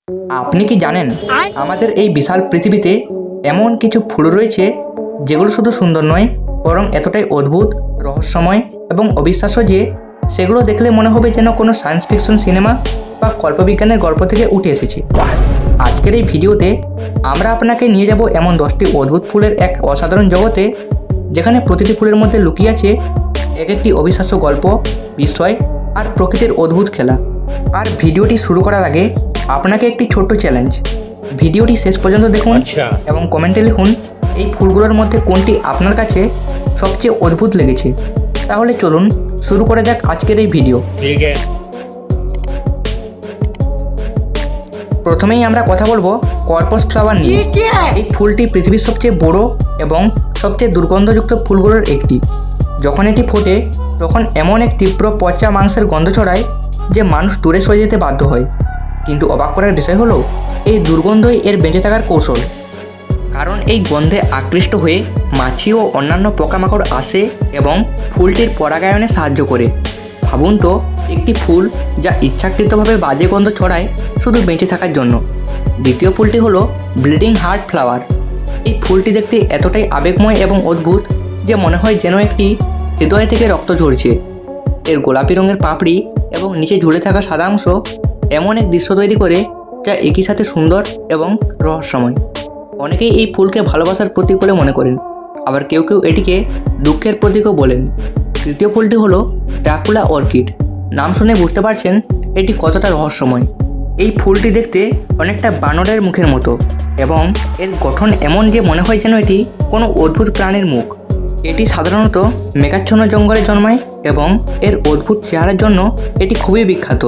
আপনি কি জানেন আমাদের এই বিশাল পৃথিবীতে এমন কিছু ফুল রয়েছে যেগুলো শুধু সুন্দর নয় বরং এতটাই অদ্ভুত, রহস্যময় এবং অবিশ্বাস্য যে সেগুলো দেখলে মনে হবে যেন কোনো সায়েন্স ফিকশন সিনেমা বা কল্পবিজ্ঞানের গল্প থেকে উঠে এসেছে। আজকের এই ভিডিওতে আমরা আপনাকে নিয়ে যাব এমন 10টি অদ্ভুত ফুলের এক অসাধারণ জগতে, যেখানে প্রতিটি ফুলের মধ্যে লুকিয়ে আছে এক একটি অবিশ্বাস্য গল্প, বিষয় আর প্রকৃতির অদ্ভুত খেলা। আর ভিডিওটি শুরু করার আগে আপনাকে একটি ছোট্ট চ্যালেঞ্জ, ভিডিওটি শেষ পর্যন্ত দেখুন এবং কমেন্টে লিখুন এই ফুলগুলোর মধ্যে কোনটি আপনার কাছে সবচেয়ে অদ্ভুত লেগেছে। তাহলে চলুন শুরু করা যাক আজকের এই ভিডিও। প্রথমেই আমরা কথা বলবো কর্পাস ফ্লাওয়ার নিয়ে। এই ফুলটি পৃথিবীর সবচেয়ে বড় এবং সবচেয়ে দুর্গন্ধযুক্ত ফুলগুলোর একটি। যখন এটি ফোটে তখন এমন এক তীব্র পচা মাংসের গন্ধ ছড়ায় যে মানুষ দূরে সরে যেতে বাধ্য হয়। কিন্তু অবাক করার বিষয় হলো এই দুর্গন্ধই এর বেঁচে থাকার কৌশল, কারণ এই গন্ধে আকৃষ্ট হয়ে মাছি ও অন্যান্য পোকামাকড় আসে এবং ফুলটির পরাগায়নে সাহায্য করে। ভাবুন তো, একটি ফুল যা ইচ্ছাকৃতভাবে বাজে গন্ধ ছড়ায় শুধু বেঁচে থাকার জন্য। দ্বিতীয় ফুলটি হলো ব্লিডিং হার্ট ফ্লাওয়ার। এই ফুলটি দেখতে এতটাই আবেগময় এবং অদ্ভুত যে মনে হয় যেন একটি হৃদয় থেকে রক্ত ঝরছে। এর গোলাপি রঙের পাপড়ি এবং নিচে ঝুলে থাকা সাদা অংশ এমন এক দৃশ্য তৈরি করে যা একই সাথে সুন্দর এবং রহস্যময়। অনেকেই এই ফুলকে ভালোবাসার প্রতীক বলে মনে করেন, আবার কেউ কেউ এটিকে দুঃখের প্রতীকও বলেন। তৃতীয় ফুলটি হলো ড্রাকুলা অর্কিড। নাম শুনে বুঝতে পারছেন এটি কতটা রহস্যময়। এই ফুলটি দেখতে অনেকটা বানরের মুখের মতো এবং এর গঠন এমন যে মনে হয় যেন এটি কোনো অদ্ভুত প্রাণীর মুখ। এটি সাধারণত মেঘাচ্ছন্ন জঙ্গলে জন্মায় এবং এর অদ্ভুত চেহারার জন্য এটি খুবই বিখ্যাত।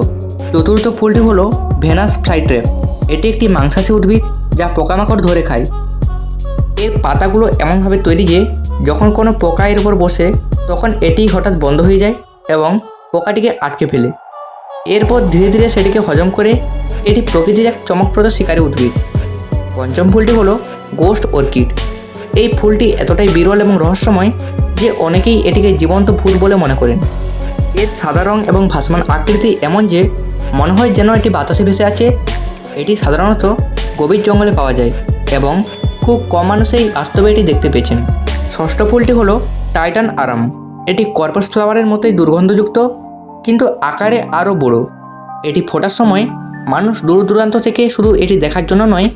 চতুর্থ ফুলটি হলো ভেনাস ফ্লাইট্রেপ। এটি একটি মাংসাশী উদ্ভিদ যা পোকামাকড় ধরে খায়। এর পাতাগুলো এমনভাবে তৈরি যে যখন কোনো পোকা এর উপর বসে তখন এটি হঠাৎ বন্ধ হয়ে যায় এবং পোকাটিকে আটকে ফেলে। এরপর ধীরে ধীরে সেটিকে হজম করে এটি প্রকৃতির এক চমকপ্রদ শিকারী উদ্ভিদ। পঞ্চম ফুলটি হলো গোস্ট অর্কিড। এই ফুলটি এতটাই বিরল এবং রহস্যময় যে অনেকেই এটিকে জীবন্ত ফুল বলে মনে করেন। এর সাদা রং এবং ভাসমান আকৃতি এমন যে মনে হয় যেন এটি বাতাসে ভেসে আছে। এটি সাধারণত গভীর জঙ্গলে পাওয়া যায় এবং খুব কম মানুষই বাস্তবে এটি দেখতে পেয়েছেন। ষষ্ঠ ফুলটি হলো টাইটান আরাম। এটি কর্পাস ফ্লাওয়ারের মতোই দুর্গন্ধযুক্ত, কিন্তু আকারে আরও বড়। এটি ফোটার সময় মানুষ দূর দূরান্ত থেকে শুধু এটি দেখার জন্য নয়,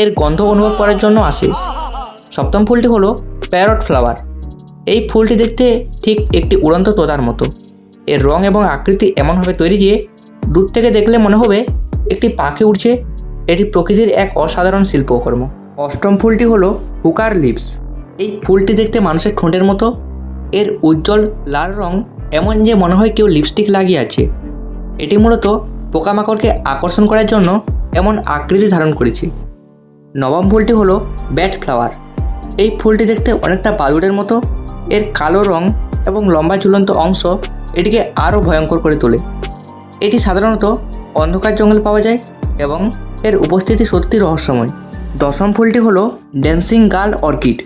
এর গন্ধ অনুভব করার জন্য আসে। সপ্তম ফুলটি হলো প্যারট ফ্লাওয়ার। এই ফুলটি দেখতে ঠিক একটি উড়ন্ত তোতার মতো। এর রং এবং আকৃতি এমনভাবে তৈরি যে দূর থেকে দেখলে মনে হবে একটি পাখি উড়ছে। এটি প্রকৃতির এক অসাধারণ শিল্পকর্ম। অষ্টম ফুলটি হলো হুকার লিভস। এই ফুলটি দেখতে মানুষের ঠোঁটের মতো। এর উজ্জ্বল লাল রং এমন যে মনে হয় কেউ লিপস্টিক লাগিয়ে আছে। এটি মূলত পোকামাকড়কে আকর্ষণ করার জন্য এমন আকৃতি ধারণ করেছে। নবম ফুলটি হলো ব্যাট ফ্লাওয়ার। এই ফুলটি দেখতে অনেকটা বাদুড়ের মতো। এর কালো রং এবং লম্বা ঝুলন্ত অংশ এটিকে আরও ভয়ঙ্কর করে তোলে। এটি সাধারণত অন্ধকার জঙ্গলে পাওয়া যায় এবং এর উপস্থিতি সত্যি রহস্যময়। দশম ফুলটি হলো ড্যান্সিং গার্ল অর্কিড।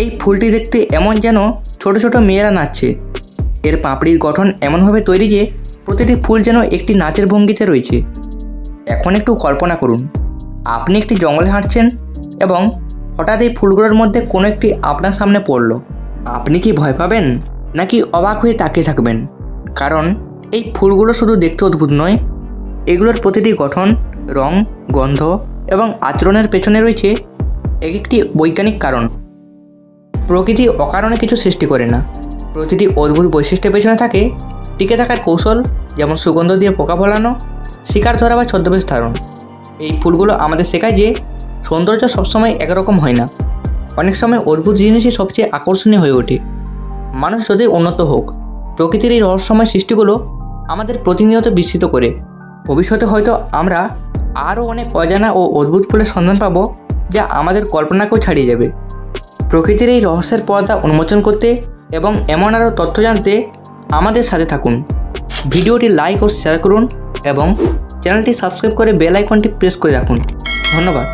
এই ফুলটি দেখতে এমন যেন ছোট ছোট মেয়েরা নাচছে। এর পাপড়ির গঠন এমনভাবে তৈরি যে প্রতিটি ফুল যেন একটি নাচের ভঙ্গিতে রয়েছে। এখন একটু কল্পনা করুন, আপনি একটি জঙ্গলে হাঁটছেন এবং হঠাৎ এই ফুলগুলোর মধ্যে কোনো একটি আপনার সামনে পড়ল। আপনি কি ভয় পাবেন নাকি অবাক হয়ে তাকিয়ে থাকবেন? কারণ এই ফুলগুলো শুধু দেখতে অদ্ভুত নয়, এগুলোর প্রতিটি গঠন, রং, গন্ধ এবং আচরণের পেছনে রয়েছে এক একটি বৈজ্ঞানিক কারণ। প্রকৃতি অকারণে কিছু সৃষ্টি করে না। প্রতিটি অদ্ভুত বৈশিষ্ট্যের পেছনে থাকে টিকে থাকার কৌশল, যেমন সুগন্ধ দিয়ে পোকা ফলানো, শিকার ধরা বা ছদ্মবেশ ধারণ। এই ফুলগুলো আমাদের শেখায় যে সৌন্দর্য সবসময় একরকম হয় না। অনেক সময় অদ্ভুত জিনিসই সবচেয়ে আকর্ষণীয় হয়ে ওঠে। মানুষ যতই উন্নত হোক, প্রকৃতির এই রহস্যময় সৃষ্টিগুলো আমাদের প্রতিনিয়ত বিস্মিত করে। ভবিষ্যতে হয়তো আমরা আরও অনেক অজানা ও অদ্ভুত ফুলের সন্ধান পাবো যা আমাদের কল্পনাকেও ছাড়িয়ে যাবে। প্রকৃতির এই রহস্যের পর্দা উন্মোচন করতে এবং এমন আরও তথ্য জানতে আমাদের সাথে থাকুন। ভিডিওটি লাইক ও শেয়ার করুন এবং চ্যানেলটি সাবস্ক্রাইব করে বেল আইকনটি প্রেস করে রাখুন। ধন্যবাদ।